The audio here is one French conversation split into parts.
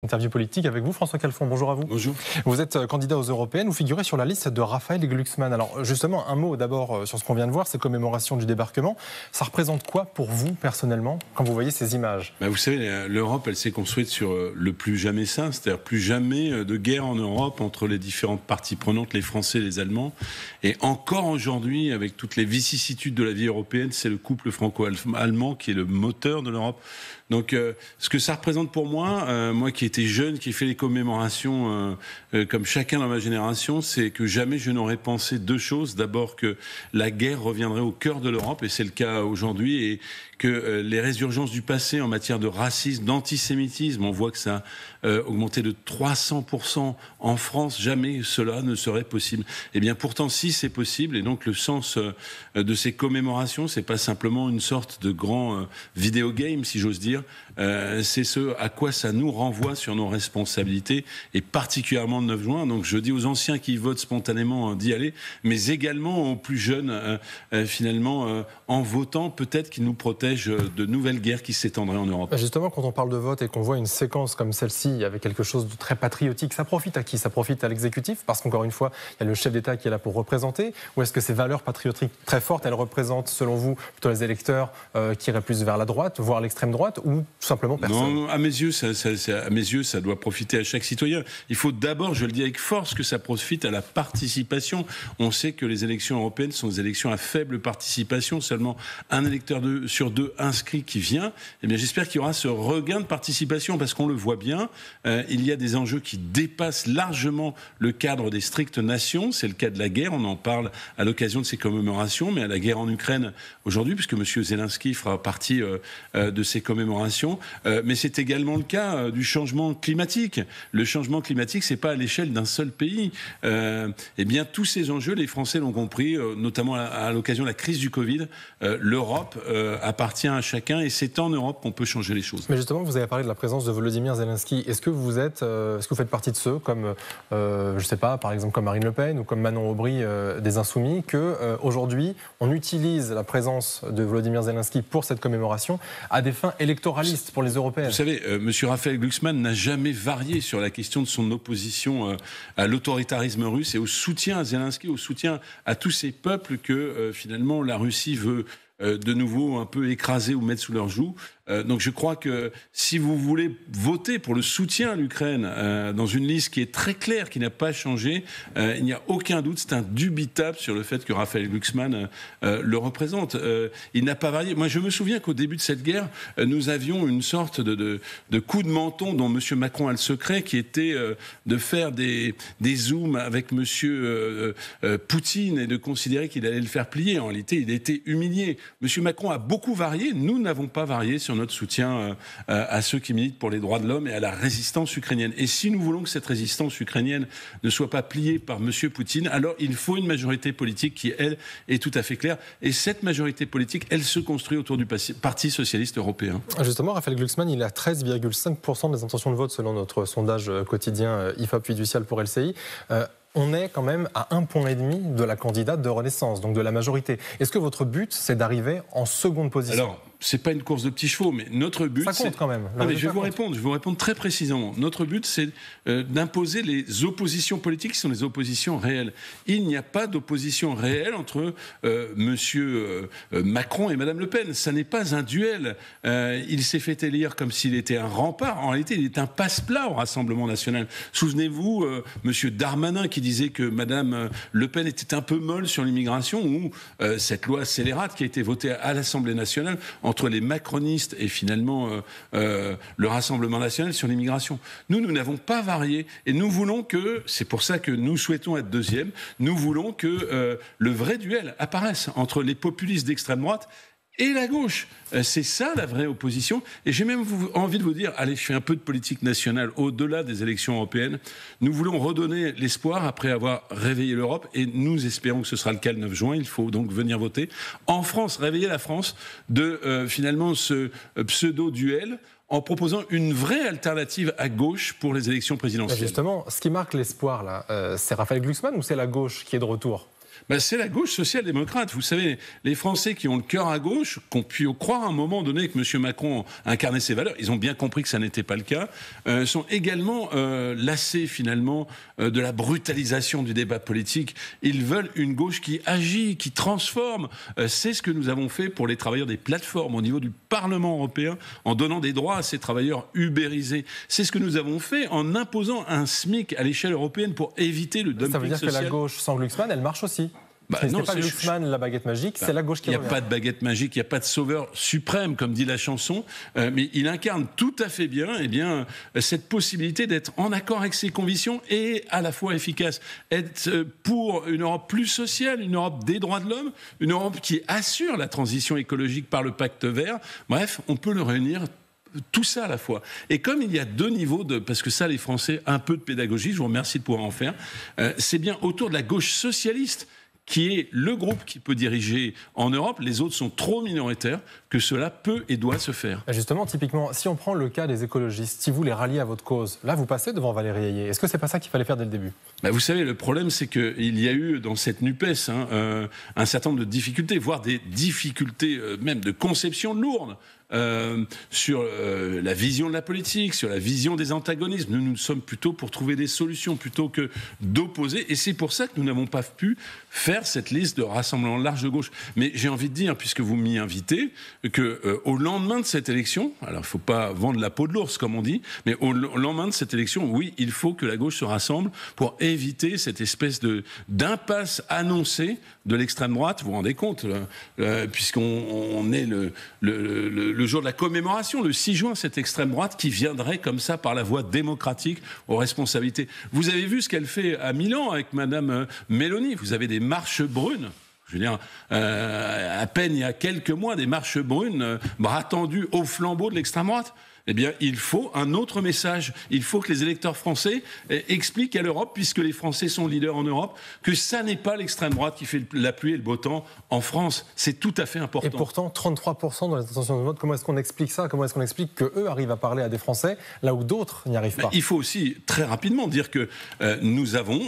Interview politique avec vous, François Calfon. Bonjour à vous. Bonjour. Vous êtes candidat aux européennes, vous figurez sur la liste de Raphaël Glucksmann. Alors justement, un mot d'abord sur ce qu'on vient de voir, ces commémorations du débarquement. Ça représente quoi pour vous personnellement quand vous voyez ces images ? Vous savez, l'Europe, elle s'est construite sur le plus jamais ça, c'est-à-dire plus jamais de guerre en Europe entre les différentes parties prenantes, les Français et les Allemands. Et encore aujourd'hui, avec toutes les vicissitudes de la vie européenne, c'est le couple franco-allemand qui est le moteur de l'Europe. Donc, ce que ça représente pour moi, moi qui étais jeune, qui ai fait les commémorations comme chacun dans ma génération, c'est que jamais je n'aurais pensé deux choses. D'abord que la guerre reviendrait au cœur de l'Europe, et c'est le cas aujourd'hui, et que les résurgences du passé en matière de racisme, d'antisémitisme, on voit que ça a augmenté de 300% en France. Jamais cela ne serait possible. Eh bien, pourtant, si c'est possible, et donc le sens de ces commémorations, c'est pas simplement une sorte de grand vidéogame, si j'ose dire. C'est ce à quoi ça nous renvoie sur nos responsabilités, et particulièrement le 9 juin. Donc je dis aux anciens qui votent spontanément d'y aller, mais également aux plus jeunes, finalement, en votant, peut-être qu'ils nous protègent de nouvelles guerres qui s'étendraient en Europe. Justement, quand on parle de vote et qu'on voit une séquence comme celle-ci avec quelque chose de très patriotique, ça profite à qui ? Ça profite à l'exécutif, parce qu'encore une fois, il y a le chef d'État qui est là pour représenter, ou est-ce que ces valeurs patriotiques très fortes, elles représentent, selon vous, plutôt les électeurs qui iraient plus vers la droite, voire l'extrême droite, ou tout simplement personne ? Non, à mes yeux, ça doit profiter à chaque citoyen. Il faut d'abord, je le dis avec force, que ça profite à la participation. On sait que les élections européennes sont des élections à faible participation, seulement un électeur sur deux inscrits qui vient. Eh bien, j'espère qu'il y aura ce regain de participation, parce qu'on le voit bien, il y a des enjeux qui dépassent largement le cadre des strictes nations. C'est le cas de la guerre, on en parle à l'occasion de ces commémorations, mais à la guerre en Ukraine aujourd'hui, puisque M. Zelensky fera partie de ces commémorations. Mais c'est également le cas du changement climatique. Le changement climatique, c'est pas à l'échelle d'un seul pays. Eh bien, tous ces enjeux, les Français l'ont compris, notamment à l'occasion de la crise du Covid. L'Europe appartient à chacun, et c'est en Europe qu'on peut changer les choses. Mais justement, vous avez parlé de la présence de Volodymyr Zelensky. Est-ce que vous faites partie de ceux comme, je sais pas, par exemple comme Marine Le Pen ou comme Manon Aubry des Insoumis, que aujourd'hui on utilise la présence de Volodymyr Zelensky pour cette commémoration à des fins électoralistes pour les européennes? Vous savez, M. Raphaël Glucksmann n'a jamais varié sur la question de son opposition à l'autoritarisme russe et au soutien à Zelensky, au soutien à tous ces peuples que finalement la Russie veut de nouveau un peu écraser ou mettre sous leur joug. Donc je crois que si vous voulez voter pour le soutien à l'Ukraine dans une liste qui est très claire, qui n'a pas changé, il n'y a aucun doute, c'est indubitable sur le fait que Raphaël Glucksmann le représente. Il n'a pas varié. Moi je me souviens qu'au début de cette guerre, nous avions une sorte de coup de menton dont M. Macron a le secret, qui était de faire des zooms avec M. Poutine et de considérer qu'il allait le faire plier. En réalité, il a été humilié. M. Macron a beaucoup varié, nous n'avons pas varié sur notre soutien à ceux qui militent pour les droits de l'homme et à la résistance ukrainienne. Et si nous voulons que cette résistance ukrainienne ne soit pas pliée par M. Poutine, alors il faut une majorité politique qui, elle, est tout à fait claire. Et cette majorité politique, elle se construit autour du Parti socialiste européen. Justement, Raphaël Glucksmann, il a 13,5% des intentions de vote selon notre sondage quotidien IFOP fiducial pour LCI. On est quand même à 1,5 point de la candidate de Renaissance, donc de la majorité. Est-ce que votre but, c'est d'arriver en seconde position ? Alors, c'est pas une course de petits chevaux, mais notre but... Ça compte quand même. Non, mais je vais vous répondre très précisément. Notre but, c'est d'imposer les oppositions politiques qui sont des oppositions réelles. Il n'y a pas d'opposition réelle entre Monsieur Macron et Madame Le Pen. Ça n'est pas un duel. Il s'est fait élire comme s'il était un rempart. En réalité, il est un passe-plat au Rassemblement national. Souvenez-vous, Monsieur Darmanin qui disait que Madame Le Pen était un peu molle sur l'immigration, ou cette loi scélérate qui a été votée à l'Assemblée nationale entre les macronistes et finalement le Rassemblement national sur l'immigration. Nous n'avons pas varié, et nous voulons que, c'est pour ça que nous souhaitons être deuxième, nous voulons que le vrai duel apparaisse entre les populistes d'extrême droite et la gauche. C'est ça la vraie opposition. Et j'ai même envie de vous dire, allez, je fais un peu de politique nationale au-delà des élections européennes. Nous voulons redonner l'espoir après avoir réveillé l'Europe, et nous espérons que ce sera le cas le 9 juin. Il faut donc venir voter. En France, réveiller la France de finalement ce pseudo-duel, en proposant une vraie alternative à gauche pour les élections présidentielles. Justement, ce qui marque l'espoir, là, c'est Raphaël Glucksmann ou c'est la gauche qui est de retour ? C'est la gauche social-démocrate. Vous savez, les Français qui ont le cœur à gauche, qu'on pu croire à un moment donné que M. Macron incarnait ses valeurs, ils ont bien compris que ça n'était pas le cas, sont également lassés finalement de la brutalisation du débat politique. Ils veulent une gauche qui agit, qui transforme. C'est ce que nous avons fait pour les travailleurs des plateformes au niveau du Parlement européen, en donnant des droits à ces travailleurs ubérisés. C'est ce que nous avons fait en imposant un SMIC à l'échelle européenne pour éviter le dumping social. Ça veut dire que la gauche sans Glucksmann, elle marche aussi. Non, c'est pas Glucksmann, la baguette magique, c'est la gauche qui revient. Il n'y a pas de baguette magique, il n'y a pas de sauveur suprême, comme dit la chanson, mais il incarne tout à fait bien, cette possibilité d'être en accord avec ses convictions et à la fois efficace. Être pour une Europe plus sociale, une Europe des droits de l'homme, une Europe qui assure la transition écologique par le pacte vert. Bref, on peut le réunir tout ça à la fois. Et comme il y a deux niveaux parce que ça, les Français, un peu de pédagogie, je vous remercie de pouvoir en faire, c'est bien autour de la gauche socialiste qui est le groupe qui peut diriger en Europe. Les autres sont trop minoritaires, que cela peut et doit se faire. Justement, typiquement, si on prend le cas des écologistes, si vous les ralliez à votre cause, là, vous passez devant Valérie Ayé. Est-ce que c'est pas ça qu'il fallait faire dès le début ? Vous savez, le problème, c'est qu'il y a eu dans cette NUPES un certain nombre de difficultés, voire des difficultés même de conception lourde. Sur la vision de la politique, sur la vision des antagonismes. Nous sommes plutôt pour trouver des solutions plutôt que d'opposer. Et c'est pour ça que nous n'avons pas pu faire cette liste de rassemblement large de gauche. Mais j'ai envie de dire, puisque vous m'y invitez, qu'au lendemain de cette élection, alors il ne faut pas vendre la peau de l'ours comme on dit, mais au lendemain de cette élection, oui, il faut que la gauche se rassemble pour éviter cette espèce d'impasse annoncée de l'extrême droite. Vous vous rendez compte, puisqu'on est le jour de la commémoration, le 6 juin, cette extrême droite qui viendrait comme ça par la voie démocratique aux responsabilités. Vous avez vu ce qu'elle fait à Milan avec Madame Meloni. Vous avez des marches brunes. Je veux dire, à peine il y a quelques mois, des marches brunes, bras tendus au flambeau de l'extrême droite. Eh bien, il faut un autre message. Il faut que les électeurs français expliquent à l'Europe, puisque les Français sont leaders en Europe, que ça n'est pas l'extrême droite qui fait la pluie et le beau temps en France. C'est tout à fait important. Et pourtant, 33% dans les intentions de vote, comment est-ce qu'on explique ça ? Comment est-ce qu'on explique qu'eux arrivent à parler à des Français là où d'autres n'y arrivent pas ? Il faut aussi très rapidement dire que nous avons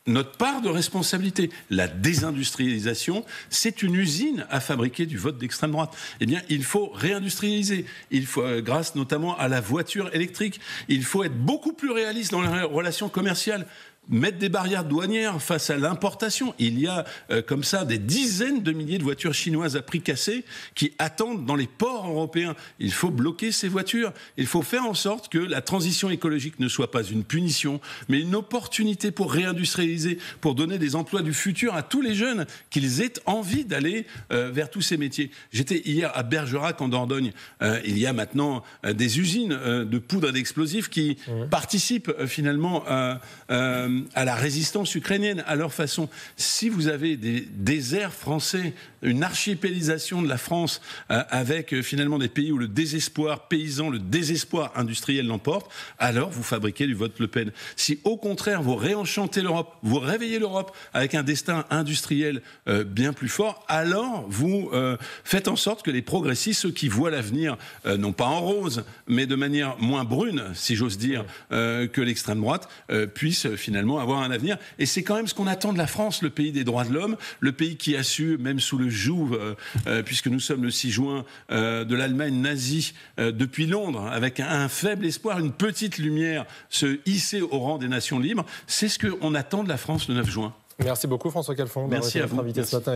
notre part de responsabilité. La désindustrialisation, c'est une usine à fabriquer du vote d'extrême droite. Eh bien, il faut réindustrialiser. Il faut, grâce notamment à la voiture électrique, il faut être beaucoup plus réaliste dans les relations commerciales. Mettre des barrières douanières face à l'importation. Il y a comme ça des dizaines de milliers de voitures chinoises à prix cassé qui attendent dans les ports européens. Il faut bloquer ces voitures. Il faut faire en sorte que la transition écologique ne soit pas une punition, mais une opportunité pour réindustrialiser, pour donner des emplois du futur à tous les jeunes, qu'ils aient envie d'aller vers tous ces métiers. J'étais hier à Bergerac en Dordogne. Il y a maintenant des usines de poudre d'explosifs qui participent finalement à la résistance ukrainienne, à leur façon. Si vous avez des déserts français, une archipélisation de la France avec finalement des pays où le désespoir paysan, le désespoir industriel l'emporte, alors vous fabriquez du vote Le Pen. Si au contraire vous réenchantez l'Europe, vous réveillez l'Europe avec un destin industriel bien plus fort, alors vous faites en sorte que les progressistes, ceux qui voient l'avenir, non pas en rose, mais de manière moins brune, si j'ose dire, que l'extrême droite, puissent finalement avoir un avenir. Et c'est quand même ce qu'on attend de la France, le pays des droits de l'homme, le pays qui a su, même sous le joug, puisque nous sommes le 6 juin, de l'Allemagne nazie, depuis Londres, avec un faible espoir, une petite lumière, se hisser au rang des nations libres. C'est ce qu'on attend de la France le 9 juin. Merci beaucoup François Calfon d'avoir été notre invité ce matin.